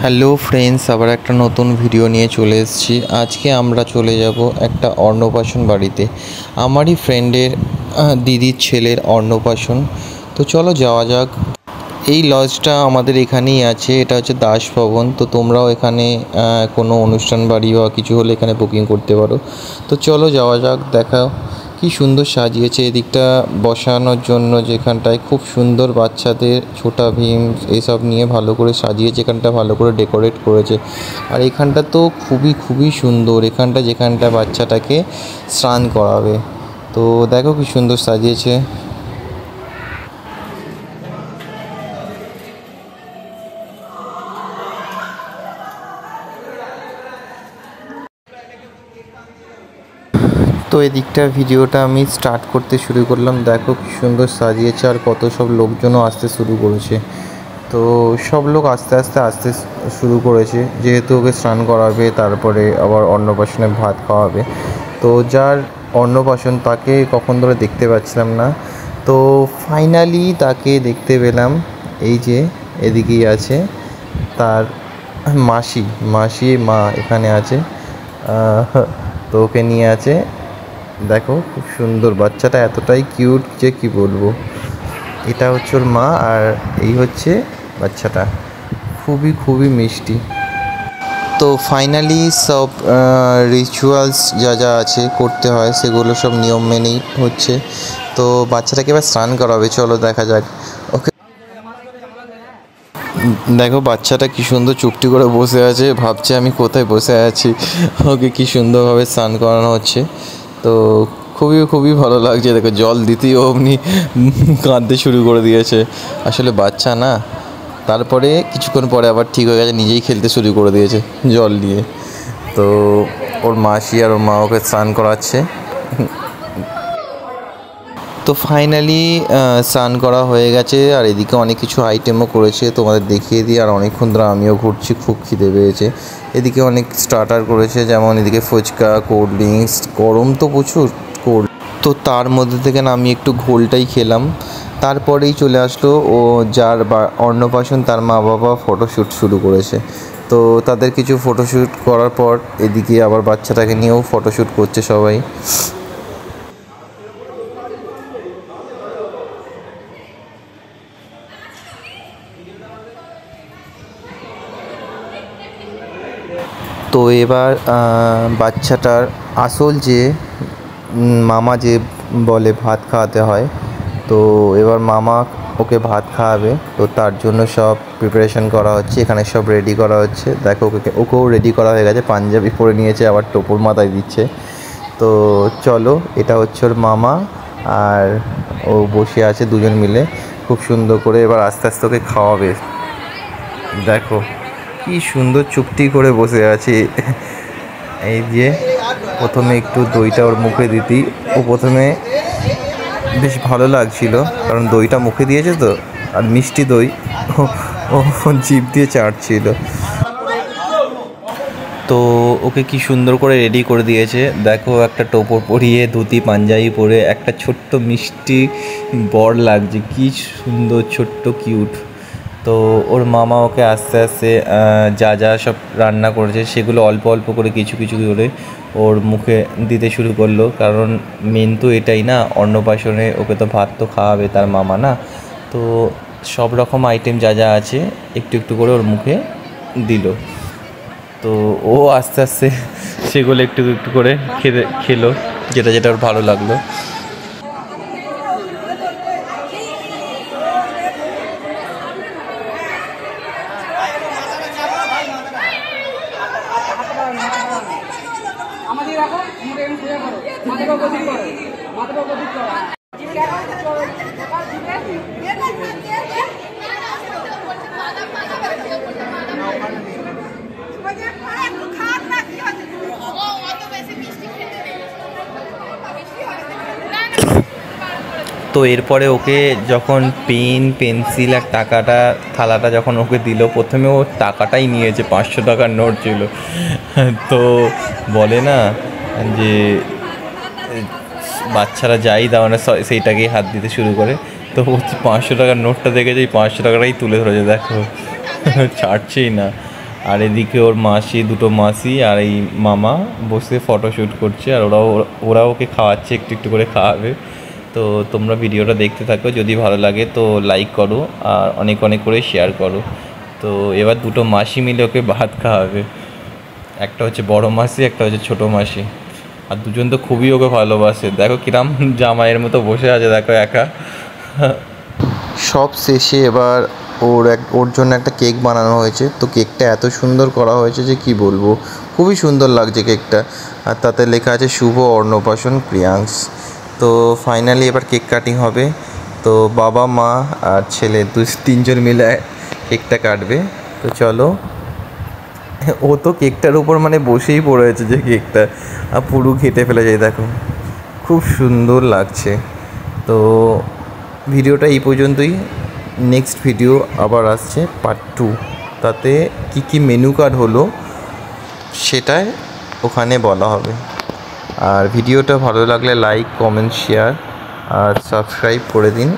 Hello friends, আবার একটা নতুন ভিডিও নিয়ে চলে এসেছি। আজকে আমরা চলে যাব একটা অন্নপ্রাশন বাড়িতে, আমারই ফ্রেন্ডের দিদির ছেলের অন্নপ্রাশন। তো চলো যাওয়া যাক। এই লজটা আমাদের এখানেই আছে, এটা হচ্ছে দাস ভবন। তো তোমরাও এখানে কোনো অনুষ্ঠান বাড়ি বা কিছু হলে এখানে বুকিং করতে পারো। তো চলো যাওয়া যাক। দেখাও কি সুন্দর সাজিয়েছে এদিকটা বসানোর জন্য, যেখানটায় খুব সুন্দর বাচ্চাদের ছোটা ভীম এসব নিয়ে ভালো করে সাজিয়েছে, এখানটা ভালো করে ডেকোরেট করেছে। আর এখানটা তো খুবই সুন্দর, এখানটা যেখানটা বাচ্চাটাকে স্নান করাবে। তো দেখো কি সুন্দর সাজিয়েছে। তো এদিকটার ভিডিওটা আমি স্টার্ট করতে শুরু করলাম। দেখো কি সুন্দর সাজিয়েছে, আর কত সব লোকজনও আসতে শুরু করেছে। তো সব লোক আস্তে আস্তে শুরু করেছে, যেহেতু ওকে স্নান করাবে, তারপরে আবার অন্নপ্রাশনে ভাত খাওয়াবে। তো যার অন্নপ্রাশন তাকে কখন ধরে দেখতে পাচ্ছিলাম না, তো ফাইনালি তাকে দেখতে পেলাম। এই যে এদিকেই আছে তার মা এখানে আছে। তো ওকে নিয়ে আছে। দেখো খুব সুন্দর, বাচ্চাটা এতটাই কিউট যে কি বলবো। এটা হচ্ছে ওর মা, আর এই হচ্ছে বাচ্চাটা, খুবই মিষ্টি। তো ফাইনালি সব রিচুয়ালস যা আছে করতে হয় সেগুলো সব নিয়ম মেনেই হচ্ছে। তো বাচ্চাটাকে এবার স্নান করাবে, চলো দেখা যাক। ওকে দেখো বাচ্চাটা কি সুন্দর চুপটি করে বসে আছে, ভাবছে আমি কোথায় বসে আছি। ওকে কি সুন্দরভাবে স্নান করানো হচ্ছে। তো খুবই ভালো লাগছে। দেখো জল দিতেই অমনি কাঁদতে শুরু করে দিয়েছে। আসলে বাচ্চা না, তারপরে কিছুক্ষণ পরে আবার ঠিক হয়ে গেছে, নিজেই খেলতে শুরু করে দিয়েছে জল নিয়ে। তো ওর মাসি আর ওর মা ওকে স্নান করাচ্ছে। তো ফাইনালি স্নান করা হয়ে গেছে, আর এদিকে অনেক কিছু আইটেমও করেছে, তোমাদের দেখিয়ে দিই। আর অনেকক্ষণ ধরে আমিও ঘুরছি, খুব খিদে পেয়েছে। এদিকে অনেক স্টার্টার করেছে, যেমন এদিকে ফুচকা, কোল্ড ড্রিঙ্কস, গরম তো প্রচুর কোল্ড। তো তার মধ্যে থেকে না আমি একটু ঘোলটাই খেলাম। তারপরেই চলে আসলো ও যার অন্নপ্রাশন তার মা বাবা ফটোশ্যুট শুরু করেছে। তো তাদের কিছু ফটোশ্যুট করার পর এদিকে আবার বাচ্চাটাকে নিয়েও ফটোশ্যুট করছে সবাই। তো এবার বাচ্চাটার আসল যে মামা যে বলে ভাত খাওয়াতে হয়, তো এবার মামা ওকে ভাত খাওয়াবে। তো তার জন্য সব প্রিপারেশন করা হচ্ছে, এখানে সব রেডি করা হচ্ছে। দেখো ওকেও রেডি করা হয়ে গেছে, পাঞ্জাবি পরে নিয়েছে, আবার টোপর মাথায় দিচ্ছে। তো চলো, এটা হচ্ছে ওর মামা, আর ও বসে আছে দুজন মিলে খুব সুন্দর করে। এবার আস্তে ওকে খাওয়াবে। দেখো কি সুন্দর চুপটি করে বসে আছে। এই যে প্রথমে একটু দইটা ওর মুখে দিতেই ও প্রথমে বেশ ভালো লাগছিল, কারণ দইটা মুখে দিয়েছে তো, আর মিষ্টি দই ও জিভ দিয়ে চাটছিল। তো ওকে কি সুন্দর করে রেডি করে দিয়েছে। দেখো একটা টোপর পরিয়ে, ধুতি পাঞ্জাবি পরে একটা ছোট্ট মিষ্টি বর লাগছে, কি সুন্দর ছোট্ট কিউট। তো ওর মামা ওকে আস্তে যা সব রান্না করেছে সেগুলো অল্প করে কিছু করে ওর মুখে দিতে শুরু করলো, কারণ মেন তো এটাই না, অন্নপ্রাশনে ওকে তো ভাত তো খাওয়াবে তার মামা না। তো সব রকম আইটেম যা আছে একটু করে ওর মুখে দিল। তো ও আস্তে সেগুলো একটু করে খেলো, যেটা ওর ভালো লাগলো। তো এরপরে ওকে যখন পেন পেন্সিল আর থালাটা যখন ওকে দিল, প্রথমে ও টাকাটাই নিয়েছে, 500 টাকার নোট ছিল। তো বলে না যে বাচ্চারা যাই দাও না সেইটাকেই হাত দিতে শুরু করে। তো 500 টাকার নোটটা দেখে যে 500 টাকাটাই তুলে ধরেছে, দেখো ছাড়ছেই না। আর এদিকে ওর মাসি, দুটো মাসি আর এই মামা বসে ফটোশ্যুট করছে, আর ওরাও ওকে খাওয়াচ্ছে, একটু একটু করে খাওয়াবে। তো তোমরা ভিডিওটা দেখতে থাকো, যদি ভালো লাগে তো লাইক করো আর অনেক অনেক করে শেয়ার করো। তো এবার দুটো মাসি মিলে ওকে ভাত খাওয়াবে, একটা হচ্ছে বড় মাসি, একটা হচ্ছে ছোটো মাসি। আর দুজন তো খুবই ওকে ভালোবাসে, দেখো কিরাম জামাইয়ের মতো বসে আছে, দেখো একা। সব শেষে এবার ওর জন্য একটা কেক বানানো হয়েছে। তো কেকটা এত সুন্দর করা হয়েছে যে কি বলবো, খুবই সুন্দর লাগছে কেকটা। আর তাতে লেখা আছে শুভ অন্নপ্রাশন প্রিয়াংশ। তো ফাইনালি এবার কেক কাটিং হবে। তো বাবা, মা আর ছেলে তিনজন মিলে কেকটা কাটবে। তো চলো। ও তো কেকটার উপর মানে বসেই পড়েছে যে কেকটা পুরো ঘেঁটে ফেলে যায়, দেখো খুব সুন্দর লাগছে। তো ভিডিওটা এই পর্যন্তই। নেক্সট ভিডিও আবার আসছে পার্ট 2, তাতে কি কি মেনু কার্ড হলো সেটাই ওখানে বলা হবে। আর ভিডিওটা ভালো লাগলে লাইক, কমেন্ট, শেয়ার আর সাবস্ক্রাইব করে দিন।